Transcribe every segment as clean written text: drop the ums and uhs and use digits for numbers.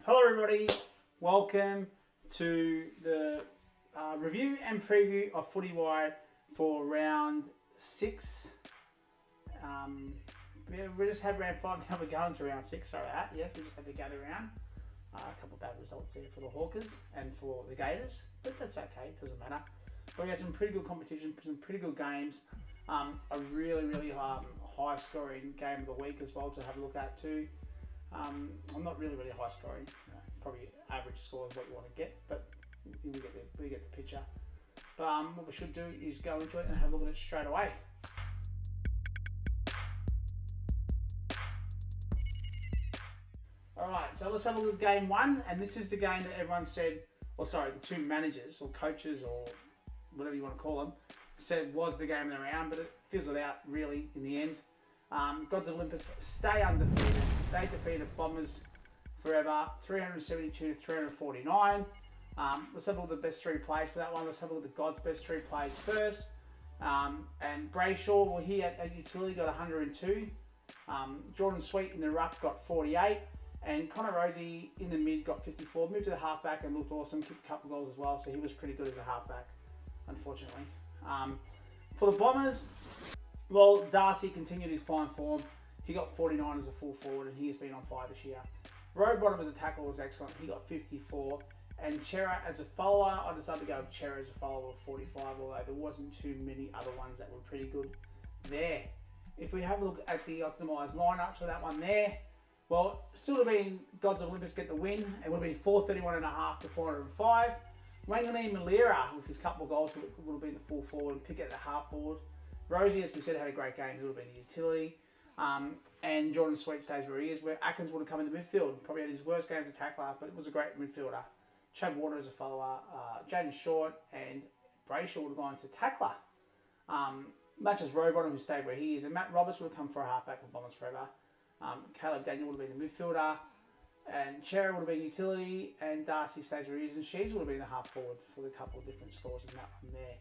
Hello everybody, welcome to the review and preview of Footywired for round 6. We just had round 5, now we're going to round 6, sorry about that. Yeah, we just had to gather around. A couple of bad results there for the Hawkers and for the Gators, but that's okay, it doesn't matter. But we had some pretty good competition, some pretty good games. A really high scoring game of the week as well to have a look at too. I'm not really high scoring, probably average score is what you want to get, but we get the picture. But what we should do is go into it and have a look at it straight away. Alright, so let's have a look at game 1, and this is the game that everyone said, or sorry, the two managers or coaches or whatever you want to call them, said was the game of the round, but it fizzled out really in the end. Gods of Olympus stay undefeated. They defeated Bombers forever, 372 to 349. Let's have a look at the best 3 plays for that one. Let's have a look at the Gods' best 3 plays first. And Brayshaw, well, he at utility got 102. Jordan Sweet in the ruck got 48. And Connor Rosie in the mid got 54. Moved to the halfback and looked awesome. Kicked a couple of goals as well, so he was pretty good as a halfback, unfortunately. For the Bombers, well, Darcy continued his fine form. He got 49 as a full forward, and he has been on fire this year. Rowbottom as a tackle was excellent. He got 54. And Chera as a follower, I decided to go with Chera as a follower of 45, although there wasn't too many other ones that were pretty good there. If we have a look at the optimised lineups for that one there, well, still to be Gods of Olympus get the win. It would have been 431.5 to 405. Wangani Malira, with his couple of goals, would have been the full forward, and Pickett at the half forward. Rosie, as we said, had a great game. He would have been the utility. And Jordan Sweet stays where he is, where Atkins would have come in the midfield. Probably had his worst game as a tackler, but it was a great midfielder. Chad Warner as a follower. Jaden Short and Brayshaw would have gone to tackler. Much as Rowbottom, who stayed where he is. And Matt Roberts would have come for a halfback for Bombers forever. Caleb Daniel would have been the midfielder. And Chera would have been utility. And Darcy stays where he is. And Shees would have been the half forward for the couple of different scores in that one there.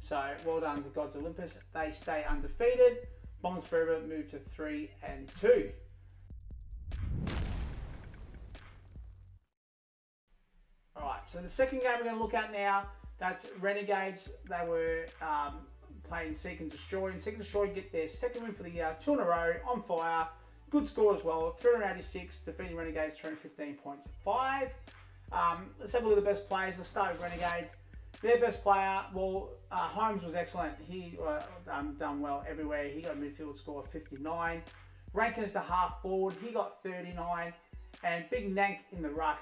So, well done to Gods Olympus. They stay undefeated. Bombers forever move to 3-2. Alright, so the second game we're going to look at now, that's Renegades. They were playing Seek and Destroy. And Seek and Destroy get their second win for the year, 2 in a row, on fire. Good score as well, 386, defeating Renegades 315.5. Let's have a look at the best players. Let's start with Renegades. Their best player, well, Holmes was excellent. He done well everywhere. He got a midfield score of 59. Rankin is a half forward. He got 39. And Big Nank in the ruck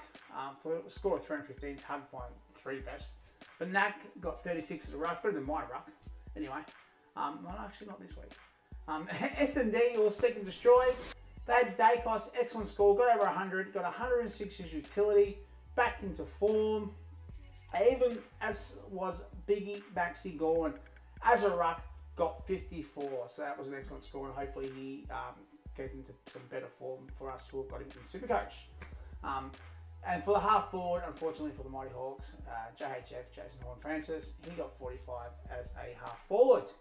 for a score of 315. It's hard to find 3 best. But Nank got 36 as a ruck, better than my ruck. Anyway, actually not this week. S&D, or Seek and Destroy. They had Dacos, excellent score. Got over 100. Got 106 as utility. Back into form. Even as was Biggie Maxi Gorman as a ruck, got 54. So that was an excellent score, and hopefully he gets into some better form for us who have got him in Supercoach. And for the half forward, unfortunately for the Mighty Hawks, JHF, Jason Horn-Francis, he got 45 as a half forward.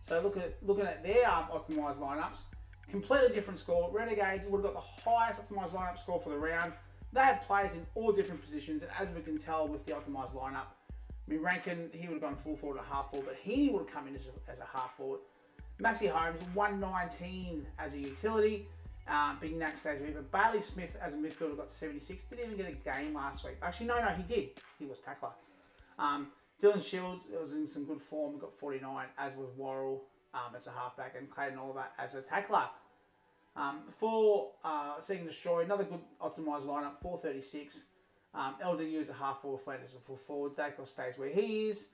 So looking at their optimised lineups, completely different score. Renegades would have got the highest optimised lineup score for the round. They had players in all different positions, and as we can tell with the optimised lineup, I mean, Rankin, he would have gone full forward or half forward, but he would have come in as a half forward. Maxi Holmes, 119 as a utility. Big Nack stays with him. Bailey Smith as a midfielder got 76. Didn't even get a game last week. Actually, no, he did. He was tackler. Dylan Shields was in some good form, got 49, as was Worrell as a halfback, and Clayton Oliver as a tackler. For Seek and Destroy, another good optimised lineup, 436. LDU is a half forward, Flanders a full forward. Dacos stays where he is.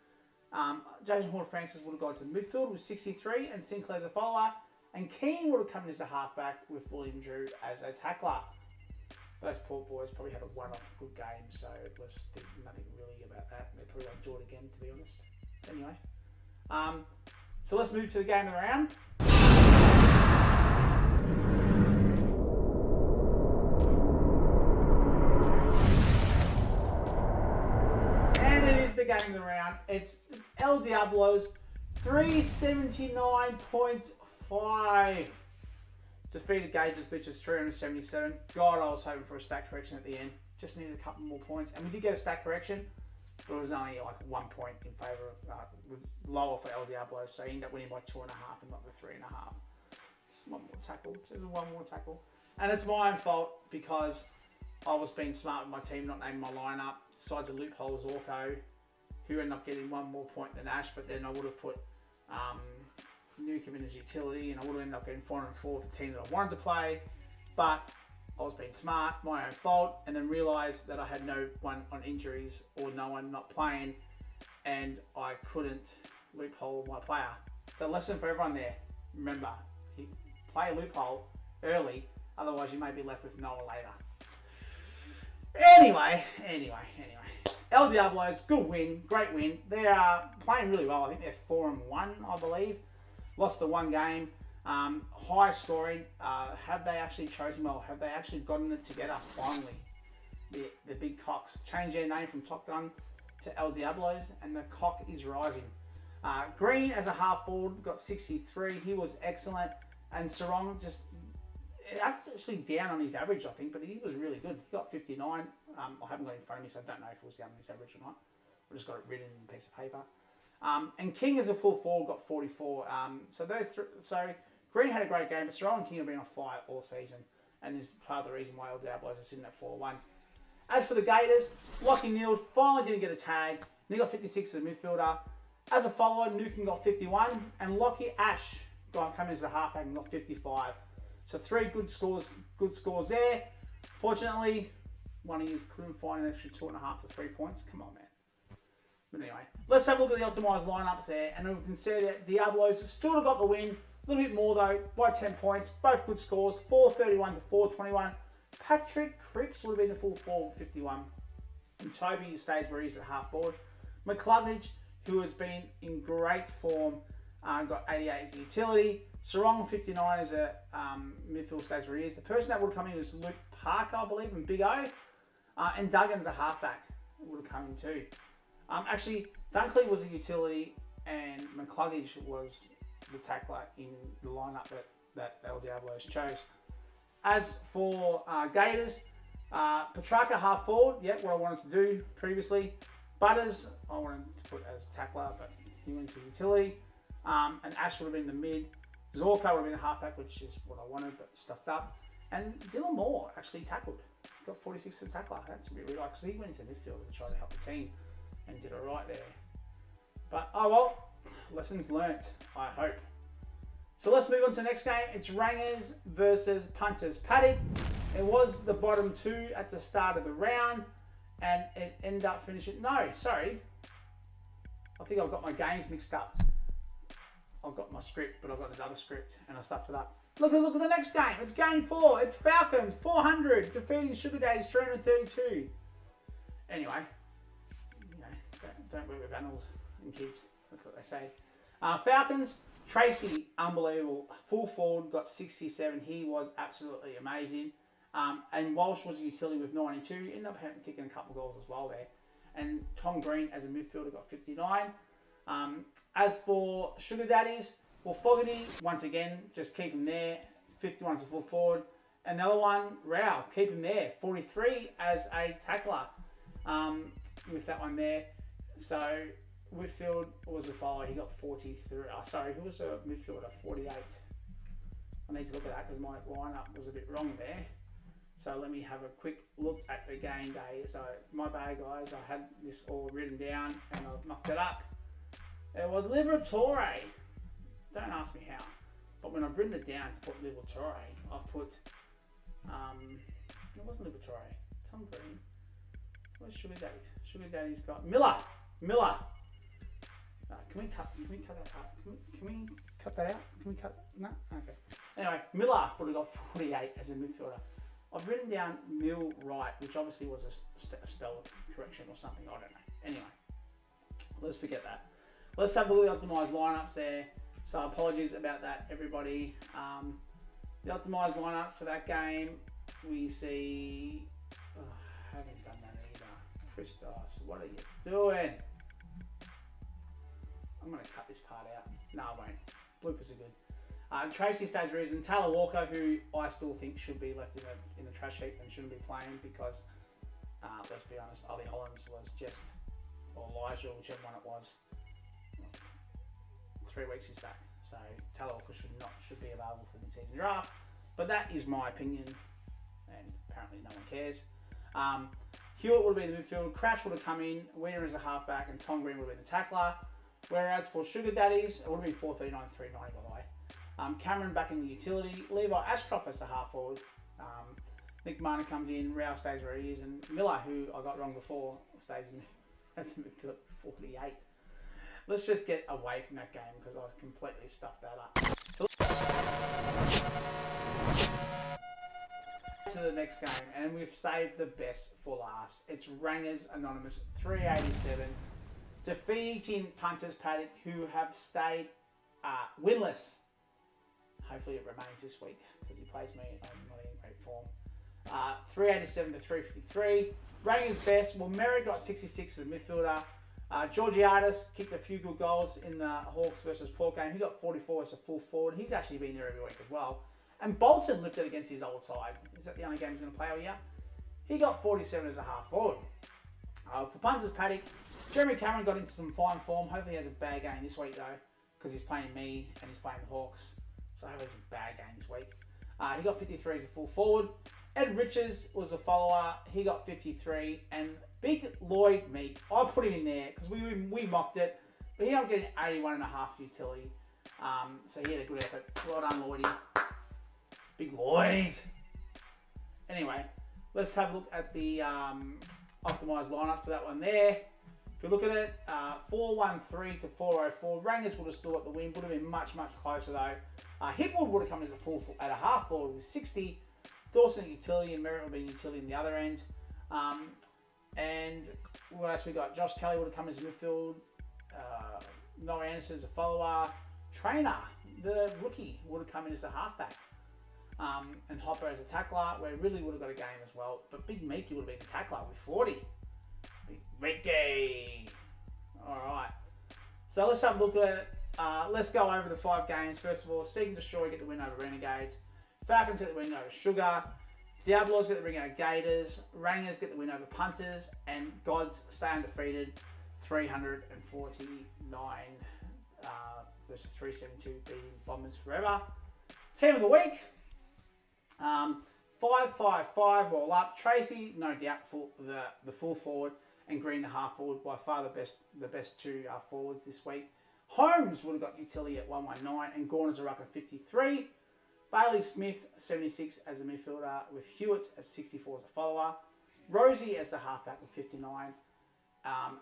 Jason Horn-Francis would have gone to the midfield with 63, and Sinclair's a follower. And Keane would have come in as a halfback with William Drew as a tackler. Those poor boys probably had a one-off good game, so let's think nothing really about that. They probably won't do it again, to be honest. Anyway, so let's move to the game of the round. The game of the round. It's El Diablos 379.5. Defeated Gage's bitches 377. God, I was hoping for a stat correction at the end. Just needed a couple more points. And we did get a stat correction, but it was only like 1 point in favour of, lower for El Diablo. So he ended up winning by 2.5 and not the 3.5. Just one more tackle. Just one more tackle. And it's my own fault because I was being smart with my team, not naming my lineup. Decided to loophole Zorko, who ended up getting 1 more point than Ash, but then I would have put Nukem in his utility, and I would have ended up getting 404 with the team that I wanted to play. But I was being smart, my own fault, and then realised that I had no one on injuries or no one not playing, and I couldn't loophole my player. So lesson for everyone there, remember, play a loophole early, otherwise you may be left with no one later. Anyway. El Diablos, good win, great win. They are playing really well. I think they're 4-1, I believe. Lost the one game. High scoring. Have they actually chosen well? Have they actually gotten it together finally? The big cocks. Changed their name from Top Gun to El Diablos, and the cock is rising. Green as a half forward got 63. He was excellent. And Sarong just actually down on his average, I think, but he was really good. He got 59. I haven't got it in front of me, so I don't know if it was down on his average or not. I just got it written in a piece of paper. And King as a full forward got 44. So Green had a great game, but Sarong and King have been on fire all season, and is part of the reason why El Diablos are sitting at 4-1. As for the Gators, Lockie Neal finally didn't get a tag, and he got 56 as a midfielder. As a follower, Nukem got 51, and Lockie Ash came as a halfback and got 55. So 3 good scores there. Fortunately, one of you couldn't find an extra 2.5 for 3 points. Come on, man. But anyway, let's have a look at the optimised lineups there, and we can see that Diablos still got the win. A little bit more though, by 10 points. Both good scores, 431 to 421. Patrick Cripps would have been the full forward, 51. And Toby stays where he's at half forward. McCluggage, who has been in great form, got 88 as a utility. Sarong 59 as a midfield, stays where he is. The person that would have come in was Luke Parker, I believe, and Big O. And Duggan's a halfback. Would have come in too. Actually, Dunkley was a utility, and McCluggage was the tackler in the lineup that El Diablos chose. As for Gators, Petrarca half forward, what I wanted to do previously. Butters, I wanted to put as a tackler, but he went to utility. And Ash would have been the mid. Zorko would have been the halfback, which is what I wanted, but stuffed up. And Dylan Moore actually tackled. Got 46 as a tackler. That's a bit weird, because he went to midfield and tried to help the team and did all right there. But, oh well, lessons learnt, I hope. So let's move on to the next game. It's Rangers versus Punters. Paddock, it was the bottom 2 at the start of the round, and it ended up finishing... No, sorry. I think I've got my games mixed up. I've got my script, but I've got another script, and I stuffed it up. Look at the next game. It's game 4. It's Falcons, 400, defeating Sugar Daddies, 332. Anyway, don't work with animals and kids. That's what they say. Falcons, Tracy, unbelievable. Full forward, got 67. He was absolutely amazing. And Walsh was a utility with 92. Ended up kicking a couple of goals as well there. And Tom Green as a midfielder got 59. As for Sugar Daddies, well, Fogarty, once again, just keep him there. 51 as a full forward. Another one, Rao, keep him there. 43 as a tackler with that one there. So Whitfield was a follower. He got 43. Sorry, who was a midfielder? 48. I need to look at that because my lineup was a bit wrong there. So let me have a quick look at the game day. So my bad, guys. I had this all written down and I've knocked it up. It was Liberatore. Don't ask me how. But when I've written it down to put Liberatore, I've put... it wasn't Liberatore. Tom Green. Where's Sugar Daddies? Sugar Daddies got... Miller! Can we cut that out? Can we cut that out? Can we cut... No? Okay. Anyway, Miller would have got 48 as a midfielder. I've written down Mill Right, which obviously was a spell correction or something. I don't know. Anyway, let's forget that. Let's have a look at the optimised lineups there. So apologies about that, everybody. The optimised lineups for that game, we see... Oh, I haven't done that either. Christos, what are you doing? I'm going to cut this part out. No, I won't. Bloopers are good. Tracy stays reason. Taylor Walker, who I still think should be left in the trash heap and shouldn't be playing because, let's be honest, Ollie Hollins was just, or Elijah, whichever one it was, 3 weeks he's back. So Taylor Walker should be available for the mid-season draft. But that is my opinion, and apparently no one cares. Hewitt would have been the midfield, Crouch would have come in, Wiener as a halfback, and Tom Green would have been the tackler. Whereas for Sugar Daddies, it would have been 439, 390 by the way. Cameron back in the utility, Levi Ashcroft as a half forward. Nick Marner comes in, Rao stays where he is, and Miller, who I got wrong before, stays in as midfield 48. Let's just get away from that game because I completely stuffed that up. To the next game, and we've saved the best for last. It's Rangers Anonymous 387 defeating Punters Paddock, who have stayed winless. Hopefully it remains this week because he plays me and I'm not in great form. 387 to 353. Rangers best. Well, Merritt got 66 as a midfielder. Georgiadis kicked a few good goals in the Hawks versus Port game. He got 44 as a full forward. He's actually been there every week as well. And Bolton lifted against his old side. Is that the only game he's going to play all year? He got 47 as a half forward. For Punters Paddock, Jeremy Cameron got into some fine form. Hopefully he has a bad game this week though, because he's playing me and he's playing the Hawks. So hopefully it's a bad game this week. He got 53 as a full forward. Ed Richards was a follower. He got 53. And Big Lloyd Meek, I put him in there because we mocked it. But he ended up getting 81.5 utility. So he had a good effort. Well done, Lloydie. Big Lloyd. Anyway, let's have a look at the optimised lineup for that one there. If you look at it, 413 to 404. Rangers would have still got the win. Would have been much, much closer though. Hipwood would have come in at a half forward with 60. Dawson utility and Merritt would have been utility in the other end. And what else we got? Josh Kelly would have come as a midfield. Noah Anderson as a follower. Trainer, the rookie, would have come in as a halfback. And Hopper as a tackler, where Ridley would have got a game as well. But Big Meeky would have been the tackler with 40. Big Meeky. Alright. So let's have a look at it. Let's go over the 5 games. First of all, Seek and Destroy get the win over Renegades. Falcons get the win over Sugar. Diablos get the win over Gators. Rangers get the win over Punters. And Gods stay undefeated. 349 versus 372 beating Bombers forever. Team of the week. 555 all up. Tracy, no doubt, the full forward, and Green the half forward, by far the best 2 forwards this week. Holmes would have got utility at 119 and Gorn as a rucker 53. Bailey Smith 76 as a midfielder with Hewitt as 64 as a follower. Rosie as the halfback with 59.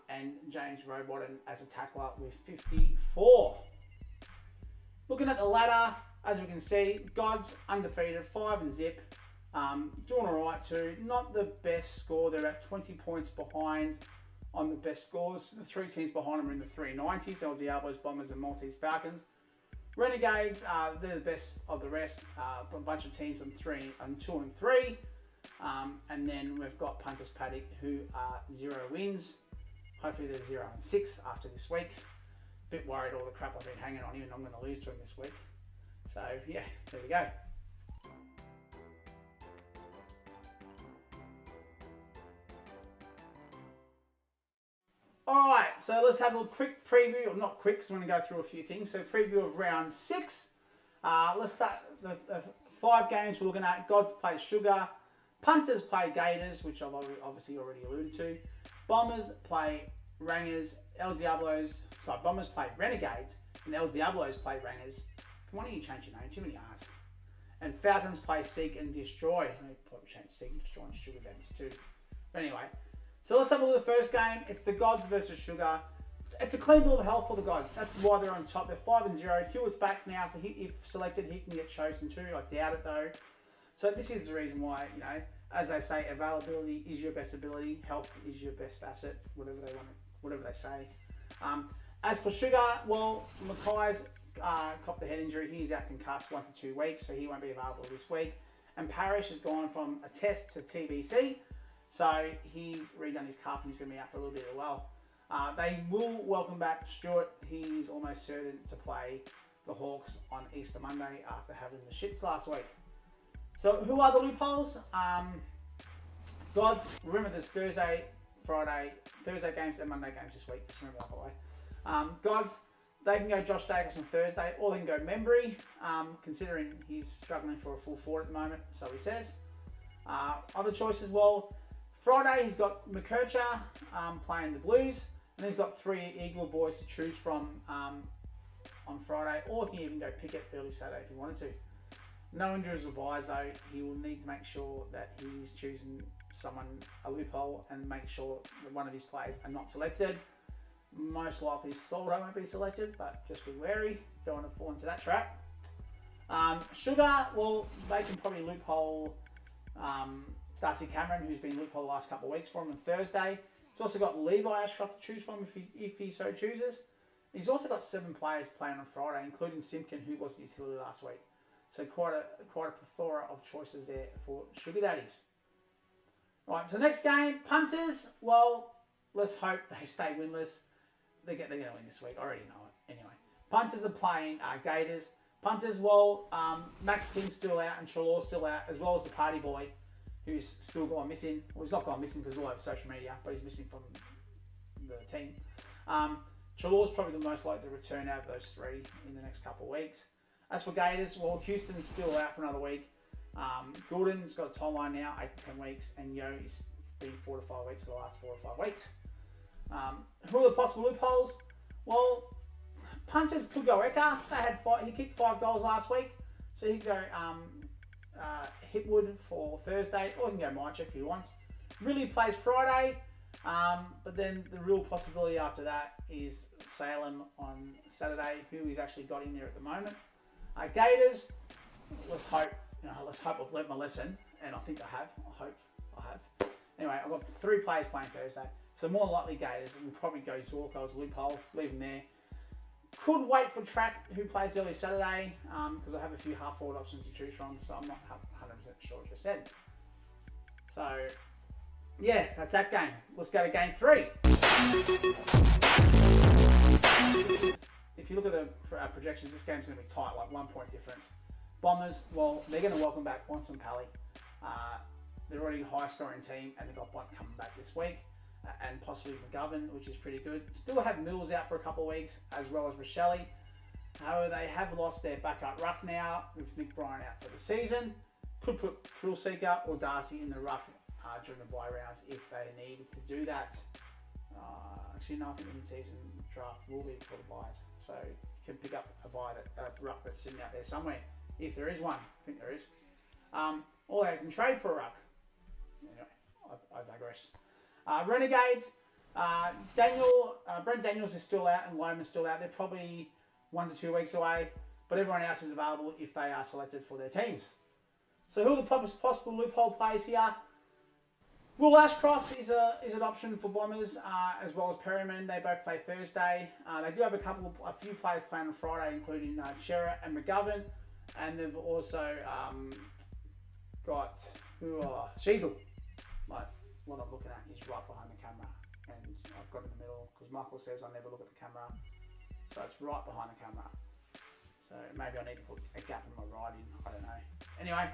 And James Rowbottom as a tackler with 54. Looking at the ladder, as we can see, Gods undefeated, 5 and zip. Doing alright too. Not the best score. They're at 20 points behind on the best scores. The 3 teams behind them are in the 390s. El Diablos, Bombers and Maltese Falcons. Renegades, they're the best of the rest. A bunch of teams on 2 and 3. And then we've got Punters Paddock, who are 0 wins. Hopefully they're 0 and 6 after this week. Bit worried all the crap I've been hanging on him and I'm going to lose to him this week. So yeah, there we go. Alright, so let's have a quick preview, or not quick because I'm going to go through a few things. So preview of round 6. Let's start the 5 games we're looking at. Gods play Sugar. Punters play Gators, which I've obviously already alluded to. Bombers play Rangers. Bombers play Renegades. And El Diablos play Rangers. Why don't you change your name? Too many R's. And Falcons play Seek and Destroy. I need to probably change Seek and Destroy and Sugar Daddies too. But anyway, so let's have a look at the first game. It's the Gods versus Sugar. It's a clean bill of health for the Gods. That's why they're on top. They're 5 and 0. Hewitt's back now, so if selected, he can get chosen too. I doubt it though. So this is the reason why, you know, as they say, availability is your best ability. Health is your best asset. Whatever they say. As for Sugar, well, Mackay's copped the head injury. He's out concussed 1 to 2 weeks, so he won't be available this week. And Parrish has gone from a test to TBC, so he's redone his calf and he's going to be out for a little bit as well. They will welcome back Stewart. He's almost certain to play the Hawks on Easter Monday after having the shits last week. So who are the loopholes? Gods, remember there's Thursday games and Monday games this week. Just remember that, by the way. Gods, they can go Josh Davis on Thursday, or they can go Membry, considering he's struggling for a full forward at the moment, so he says. Other choices, well, Friday he's got McKercher playing the Blues, and he's got 3 Eagle boys to choose from on Friday, or he can even go Pickett early Saturday if he wanted to. No injuries or buys though, he will need to make sure that he's choosing a loophole, and make sure that one of his players are not selected. Most likely Soldo won't be selected, but just be wary. Don't want to fall into that trap. Sugar, well, they can probably loophole Darcy Cameron, who's been loophole the last couple of weeks for him on Thursday. He's also got Levi Ashcroft to choose from if he so chooses. He's also got 7 players playing on Friday, including Simpkin, who was the utility last week. So quite a plethora of choices there for Sugar Daddies. Right, so next game, punters. Well, let's hope they stay winless. They're going to win this week. I already know it. Anyway, punters are playing Gators. Punters, well, Max King's still out and Trelaw's still out, as well as the party boy, who's still gone missing. Well, he's not gone missing because all over social media, but he's missing from the team. Trelaw's probably the most likely to return out of those 3 in the next couple of weeks. As for Gators, well, Houston's still out for another week. Gordon's got a timeline now, 8 to 10 weeks, and Yo is been 4 to 5 weeks for the last 4 or 5 weeks. Who are the possible loopholes? Well, punters could go Eka. He kicked 5 goals last week, so he could go Hipwood for Thursday, or he can go Mychek if he wants. Really plays Friday, but then the real possibility after that is Salem on Saturday, who he's actually got in there at the moment. Gators, let's hope I've learnt my lesson, and I think I have. I have. Anyway, I've got 3 players playing Thursday, so more likely Gators, and we'll probably go Zorko as a loophole, leave him there. Could wait for Track, who plays early Saturday, because I have a few half-forward options to choose from, so I'm not 100% sure what I said. So, yeah, that's that game. Let's go to game 3. If you look at the projections, this game's going to be tight, like 1 point difference. Bombers, well, they're going to welcome back Bonson Pally. They're already a high-scoring team, and they've got Bont coming back this week, and possibly McGovern, which is pretty good. Still have Mills out for a couple of weeks, as well as Rochelle. However, they have lost their backup ruck now, with Nick Bryan out for the season. Could put Thrill Seeker or Darcy in the ruck during the bye rounds if they need to do that. Actually, no, I think the mid-season draft will be for the buys, so you can pick up a ruck that's sitting out there somewhere, if there is one. I think there is. Or they can trade for a ruck. Anyway, I digress. Renegades, Brent Daniels is still out and Loman's still out. They're probably 1 to 2 weeks away, but everyone else is available if they are selected for their teams. So who are the possible loophole players here? Will Ashcroft is an option for Bombers, as well as Perryman. They both play Thursday. They do have a few players playing on Friday, including Chera and McGovern, and they've also got Sheasel. Like what I'm looking at is right behind the camera, and I've got in the middle because Michael says I never look at the camera, so it's right behind the camera. So maybe I need to put a gap in my writing. I don't know. Anyway,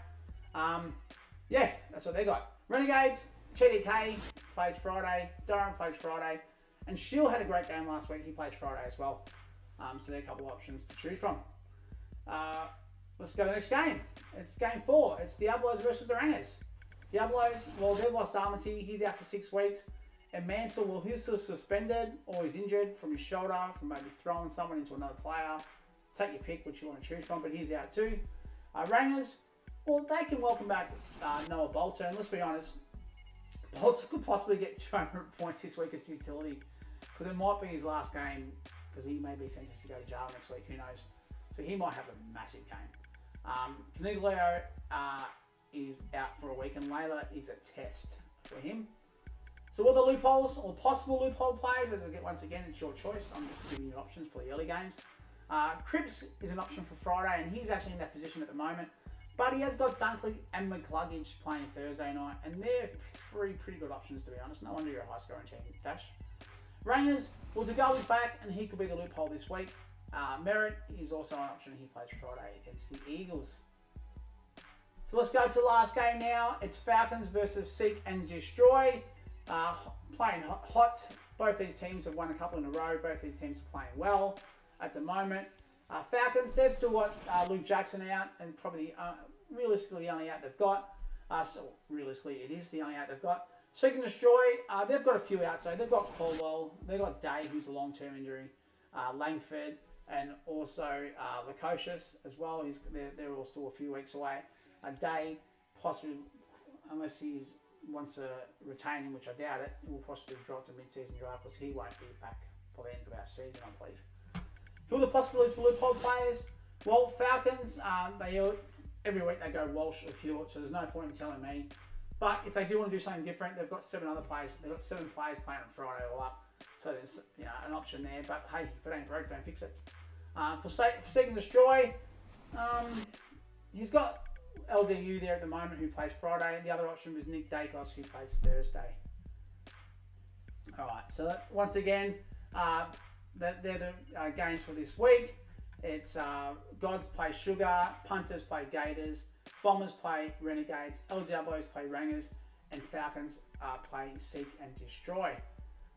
yeah, that's what they got. Renegades. TDK plays Friday, Durham plays Friday, and Shield had a great game last week. He plays Friday as well. So there are a couple of options to choose from. Let's go to the next game. It's game 4. It's Diablos versus the Rangers. Diablos, well, they've lost Armity. He's out for 6 weeks. And Mansell, well, he's still suspended or he's injured from his shoulder, from maybe throwing someone into another player. Take your pick, which you want to choose from, but he's out too. Rangers, well, they can welcome back Noah Bolter. And let's be honest, Bolter could possibly get 200 points this week as utility, because it might be his last game, because he may be sentenced to go to jail next week, who knows. So he might have a massive game. Caniglio is out for a week, and Layla is a test for him. So what are the loopholes, or possible loophole players? Once again, it's your choice. I'm just giving you options for the early games. Cripps is an option for Friday, and he's actually in that position at the moment. But he has got Dunkley and McCluggage playing Thursday night, and they're 3 pretty good options, to be honest. No wonder you're a high-scoring team, Dash. Rangers, well, DeGale is back, and he could be the loophole this week. Merritt is also an option. He plays Friday against the Eagles. So let's go to the last game now. It's Falcons versus Seek and Destroy. Playing hot. Both these teams have won a couple in a row. Both these teams are playing well at the moment. Falcons, they've still got Luke Jackson out, and probably realistically the only out they've got. So realistically, it is the only out they've got. Seek and Destroy, they've got a few out. So they've got Caldwell, they've got Day, who's a long-term injury, Langford, and also Lukosius as well. They're all still a few weeks away. Day, possibly, unless he wants to retain him, which I doubt it, he will possibly drop to mid-season draft because he won't be back for the end of our season, I believe. Who are the possibilities for loophole players? Well, Falcons, every week they go Walsh or Hewitt, so there's no point in telling me. But if they do want to do something different, they've got 7 other players. They've got 7 players playing on Friday all up. So there's an option there. But hey, if it ain't broke, don't fix it. For Seek and Destroy, he's got LDU there at the moment who plays Friday. The other option was Nick Dacos who plays Thursday. Alright, so once again, they're the games for this week. It's Gods play Sugar, Punters play Gators, Bombers play Renegades, LWs play Rangers, and Falcons play Seek and Destroy.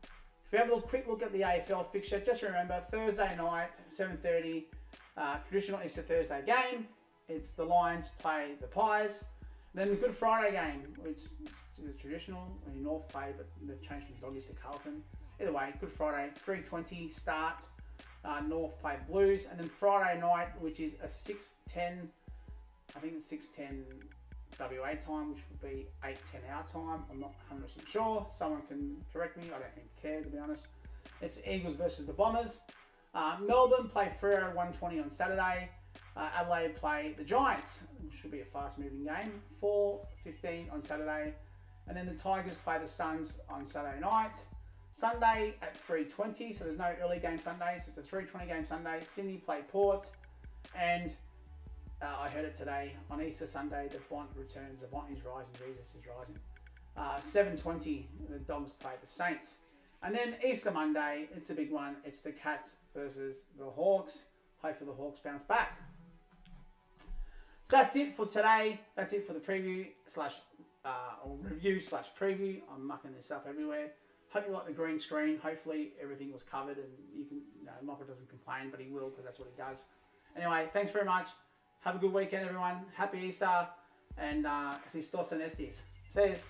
If we have a quick look at the AFL fixture, just remember Thursday night, 7:30, traditional Easter Thursday game. It's the Lions play the Pies. And then the Good Friday game, which is a traditional, North play, but they've changed from Doggies to Carlton. Either way, Good Friday, 3:20 start. North play the Blues, and then Friday night, which is a 6:10. I think it's 6:10 WA time, which would be 8:10 our time. I'm not 100% sure. Someone can correct me. I don't even care, to be honest. It's Eagles versus the Bombers. Melbourne play Freo 1:20 on Saturday. Adelaide play the Giants, which should be a fast-moving game. 4:15 on Saturday, and then the Tigers play the Suns on Saturday night. Sunday at 3:20, so there's no early game Sundays. It's a 3:20 game Sunday. Sydney play Port, and I heard it today on Easter Sunday. The Bont returns. The Bont is rising. Jesus is rising. 7:20, the Dogs play the Saints, and then Easter Monday. It's a big one. It's the Cats versus the Hawks. Hopefully the Hawks bounce back. So that's it for today. That's it for the preview or review/preview. I'm mucking this up everywhere. Hope you like the green screen. Hopefully everything was covered and you can. Michael doesn't complain, but he will because that's what he does. Anyway, thanks very much. Have a good weekend, everyone. Happy Easter, and Christos and Estes. See yous.